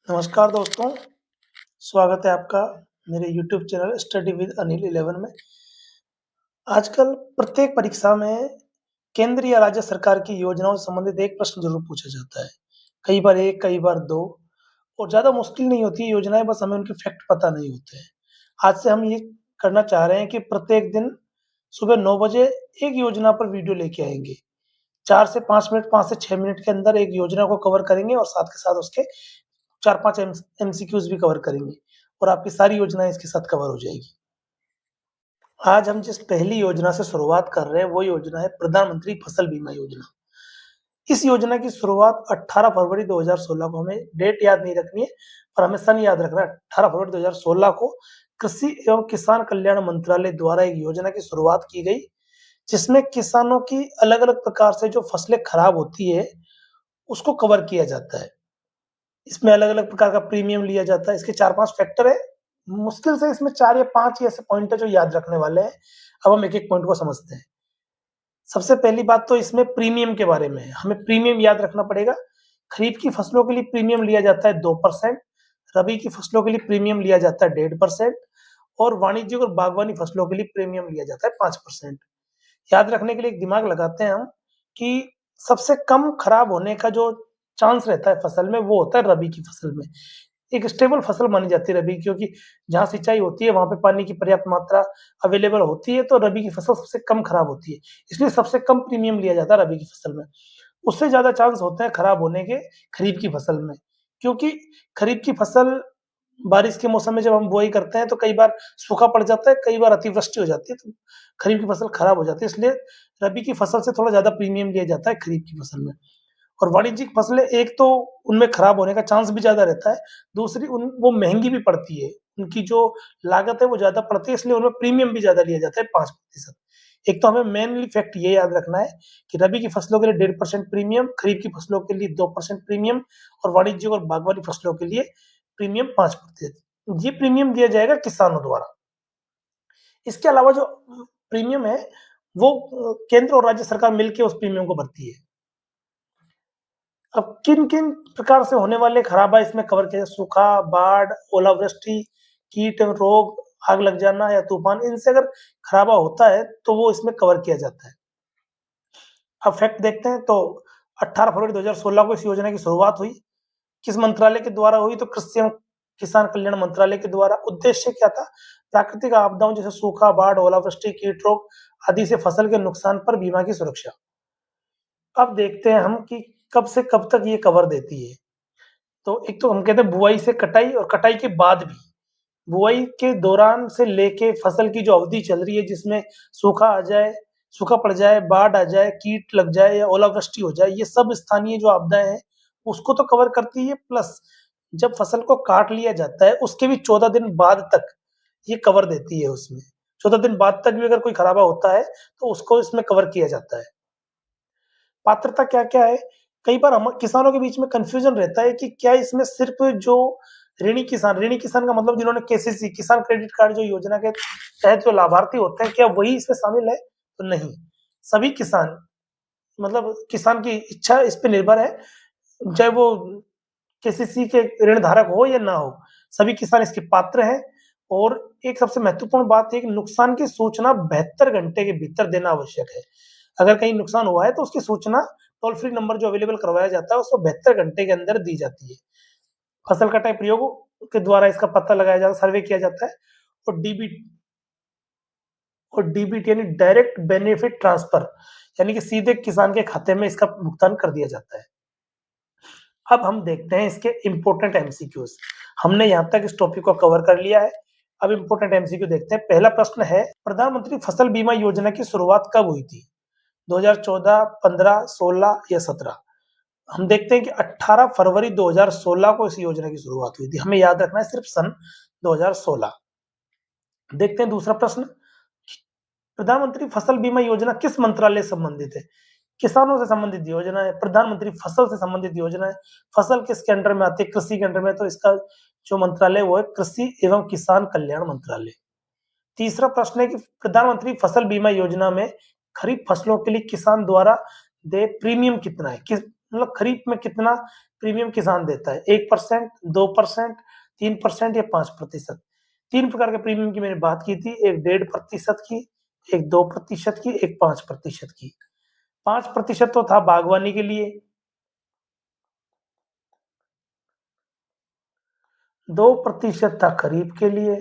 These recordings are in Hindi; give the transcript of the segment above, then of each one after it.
नमस्कार दोस्तों, स्वागत है आपका मेरे YouTube channel study with Anil 11 में। आजकल प्रत्येक परीक्षा में केंद्र या राज्य सरकार की योजनाओं से संबंधित एक प्रश्न ज़रूर पूछा जाता है। कई बार 1, कई बार 2 और ज़्यादा मुश्किल नहीं होती है योजनाएँ, बस हमें उनके फैक्ट पता नहीं होते हैं। आज से हम ये करना चाह रहे हैं कि प्रत्येक दिन सुबह 9 बजे एक योजना पर वीडियो लेके आएँगे। 4 से 5 मिनट, 5 से 6 मिनट के अंदर एक योजना को कवर करेंगे और साथ के साथ उसके 4-5 एमसीक्यूज़ भी कवर करेंगे और आपकी सारी योजनाएँ इसके साथ कवर हो जाएगी। आज हम जिस पहली योजना से शुरुआत कर रहे हैं, वो योजना है प्रधानमंत्री फसल बीमा योजना। इस योजना की शुरुआत 18 फरवरी 2016 को, हमें डेट याद नहीं रखनी है, पर हमें सन याद रखना है। 18 फरवरी 2016 को कृषि एवं किसान कल्याण मंत्रालय द्वारा एक योजना की शुरुआत की गई, जिसमें किसानों की अलग-अलग प्रकार से जो फसलें खराब होती है, उसको कवर किया जाता है। इसमें अलग-अलग प्रकार का प्रीमियम लिया जाता है। इसके 4-5 फैक्टर हैं। मुश्किल से इसमें 4 या 5 ही ऐसे पॉइंट है जो याद रखने वाले हैं। अब हम एक-एक पॉइंट को समझते हैं। सबसे पहली बात तो इसमें प्रीमियम के बारे में है। हमें प्रीमियम याद रखना पड़ेगा। खरीफ की फसलों के लिए प्रीमियम लिया जाता है 2%, रबी की फसलों के लिए प्रीमियम लिया जाता है 1.5% और वाणिज्यिक और बागवानी फसलों के लिए प्रीमियम लिया जाता है 5%। याद रखने के लिए एक दिमाग लगाते हैं हम कि सबसे कम खराब होने का जो चांस रहता है फसल में, वो होता है रबी की फसल में। एक स्टेबल फसल मानी जाती है रबी, क्योंकि जहाँ सिंचाई होती है वहाँ पे पानी की पर्याप्त मात्रा अवेलेबल होती है, तो रबी की फसल सबसे कम खराब होती है। इसलिए सबसे कम प्रीमियम लिया जाता है रबी की फसल में। उससे ज़्यादा चांस होते हैं खराब होने के खरीफ की फसल में, क्योंकि खरीफ की फसल बारिश के मौसम में जब हम बुआई करते हैं तो कई बार सूखा पड़ जाता है, कई बार अतिवृष्टि हो जाती है, तो खरीफ की फसल खराब हो जाती है। इसलिए रबी की फसल से थोड़ा ज़्यादा प्रीमियम लिया जाता है खरीफ की फसल में। और वाणिज्यिक फसलें, एक तो उनमें खराब होने का चांस भी ज़्यादा रहता है, दूसरी वो महँगी भी पड़ती है। उनकी जो लागत है वो ज़्यादा पड़ती है, इसलिए उनमें प्रीमियम भी ज़्यादा लिया जाता है 5%। एक तो हमें मेनली फैक्ट ये याद रखना है कि रबी की फसलों के लिए 1.5% प्रीमियम, खरीफ की फसलों के लिए 2% प्रीमियम और वाणिज्यिक और बागवानी फसलों के लिए प्रीमियम 5%। ये प्रीमियम दिया जाएगा किसानों द्वारा। इसके अलावा जो प्रीमियम है, वो केंद्र और राज्य सरकार मिलके उस प्रीमियम को भरती है। अब किन-किन प्रकार से होने वाले खराबा इसमें कवर किया जाए? सूखा, बाढ़, ओलावृष्टि, कीट एवं रोग, आग लग जाना या तूफान, इनसे अगर खराबा होता है तो वो इसमें कवर किया जाता है। अब फैक्ट देखते हैं तो 18 फरवरी 2016 को इस योजना की शुरुआत हुई। किस मंत्रालय के द्वारा हुई? तो कृषि एवं किसान कल्याण मंत्रालय के द्वारा। उद्देश्य क्या था? प्राकृतिक आपदाओं जैसे सूखा, बाढ़, ओलावृष्टि, कीट रोग आदि से फसल के नुकसान पर बीमा की सुरक्षा। अब देखते हैं हम कि कब से कब तक ये कवर देती है। तो एक तो हम कहते हैं बुआई से कटाई और कटाई के बाद भी। बुआई के दौरान से लेके फसल की जो अवधि चल रही है, जिसमें सूखा आ जाए, सूखा पड़ जाए, बाढ़ आ जाए, कीट लग जाए या ओलावृष्टि हो जाए, ये सब स्थानीय जो आपदाएँ हैं, उसको तो कवर करती है, प्लस जब फसल को काट लिया जाता है, उसके भी 14 दिन बाद तक ये कवर देती है उसमें। 14 दिन बाद तक भी अगर कोई खराबा होता है, तो उसको इसमें कवर किया जाता है। पात्रता क्या-क्या है? कई बार हम किसानों के बीच में कन्फ्यूज़न रहता है कि क्या इसमें सिर्फ़ जो ऋणी किसान का मतलब जिन्होंने केसीसी किसान क्रेडिट कार्ड जो योजना के तहत जो लाभार्थी होते हैं, क्या वही इसमें शामिल है? तो नहीं, सभी किसान, मतलब किसान की इच्छा इस पे निर्भर है, चाहे वो केसीसी के ऋण धारक हो या ना हो, सभी किसान इसके पात्र हैं। और एक सबसे महत्वपूर्ण बात है कि नुकसान की सूचना 72 घंटे के भीतर देना आवश्यक है। अगर कहीं नुकसान हुआ है तो उसकी सूचना टोल फ्री नंबर जो अवेलेबल करवाया जाता है, उसको 72 घंटे के अंदर दी जाती है। फसल कटाई प्रयोगों के द्वारा इसका पता लगाया जाता है, सर्वे किया जाता है और डीबीटी यानी डायरेक्ट बेनिफिट ट्रांसफर, यानी कि सीधे किसान के खाते में इसका भुगतान कर दिया जाता है। अब हम देखते हैं इसके इम्पोर्टेंट एमसीक्यूज़। हमने यहाँ तक इस टॉपिक को कवर कर लिया है। अब इम्पोर्टेंट एमसीक्यू देखते हैं। पहला प्रश्न है, प्रधानमंत्री फसल बीमा योजना की शुरुआत कब हुई थी? 2014, 15, 16 या 17? हम देखते हैं कि 18 फरवरी 2016 को इस योजना की शुरुआत हुई थी। हमें याद रखना है सिर्फ सन 2016। देखते हैं दूसरा प्रश्न, प्रधानमंत्री फसल बीमा योजना किस मंत्रालय से संबंधित है? किसानों से संबंधित योजना है, प्रधानमंत्री फसल से संबंधित योजना है। फसल किसके अंडर में आती है? कृषि के अंडर में, तो इसका जो मंत्रालय वो है कृषि एवं किसान कल्याण मंत्रालय। तीसरा प्रश्न है कि प्रधानमंत्री फसल बीमा योजना में खरीफ फसलों के लिए किसान द्वारा देय प्रीमियम कितना है? किस मतलब खरीफ में कितना प्रीमियम किसान देता है? 1%, 2%, 3% या 5%। 3 प्रकार के प्रीमियम की मैंने बात की थी, एक 1.5% की, एक 2% की, एक 5% की। 5% तो था बागवानी के लिए, 2% था खरीफ के लिए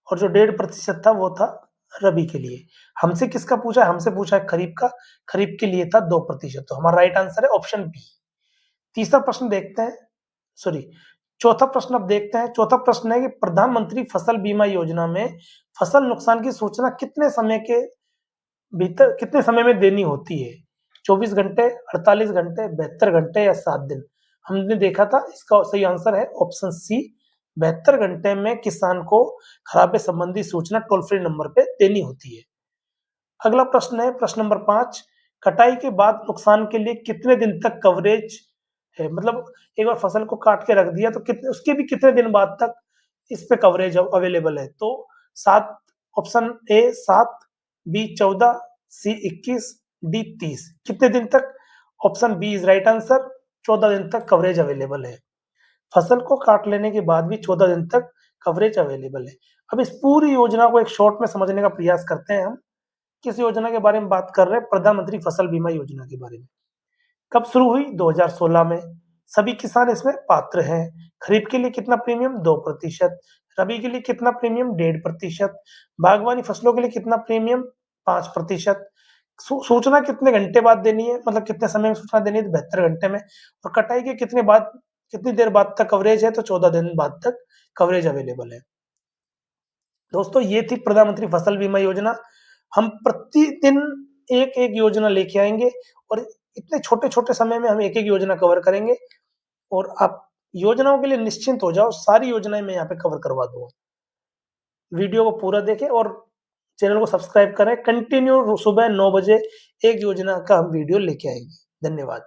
और जो 1.5% था वो था रबी के लिए। हमसे किसका पूछा है? हमसे पूछा है खरीफ का। खरीफ के लिए था 2%, तो हमारा राइट आंसर है ऑप्शन बी। तीसरा प्रश्न देखते हैं, सॉरी, चौथा प्रश्न अब देखते हैं। चौथा प्रश्न है कि प्रधानमंत्री फसल बीमा योजना में फसल नुकसान की सूचना कितने समय के भीतर, कितने समय में देनी होती है? 24 घंटे, 48 घंटे, 72 घंटे या 7 दिन? हमने देखा था, इसका सही आंसर है ऑप्शन सी, 72 घंटे में किसान को खराबे संबंधी सूचना टोल फ्री नंबर पे देनी होती है। अगला प्रश्न है प्रश्न नंबर 5, कटाई के बाद नुकसान के लिए कितने दिन तक कवरेज है? मतलब एक बार फसल को काट के रख दिया तो कितने, उसके भी कितने दिन बाद तक इस पे कवरेज अवेलेबल है? तो 7, option A 7, B 14, C 21, D 30। कितने दिन तक? Option B is right answer, 14 दिन तक कवरेज अवेलेबल है। फसल को काट लेने के बाद भी 14 दिन तक कवरेज अवेलेबल है। अब इस पूरी योजना को एक शॉर्ट में समझने का प्रयास करते हैं हम। किस योजना के बारे में बात कर रहे हैं? प्रधानमंत्री फसल बीमा योजना के बारे में। कब शुरू हुई? 2016 में। सभी किसान इसमें पात्र हैं। खरीफ के लिए कितना प्रीमियम? 2%। रबी के लिए कितना प्रीमियम? 1.5%। बागवानी फसलों के लिए कितना प्रीमियम? 5%। सूचना कितने घंटे बाद देनी है, मतलब कितने समय में सूचना देनी है? 72 घंटे में। और कटाई के कितनी देर बाद तक कवरेज है? तो 14 दिन बाद तक कवरेज अवेलेबल है। दोस्तों, ये थी प्रधानमंत्री फसल बीमा योजना। हम प्रतिदिन एक एक योजना लेके आएंगे और इतने छोटे छोटे समय में हम एक एक योजना कवर करेंगे और आप योजनाओं के लिए निश्चिंत हो जाओ, सारी योजनाएं मैं यहाँ पे कवर करवा दूंगा। वीडियो को पूरा देखें और चैनल को सब्सक्राइब करें। कंटिन्यू सुबह 9 बजे एक योजना का हम वीडियो लेके आएंगे। धन्यवाद।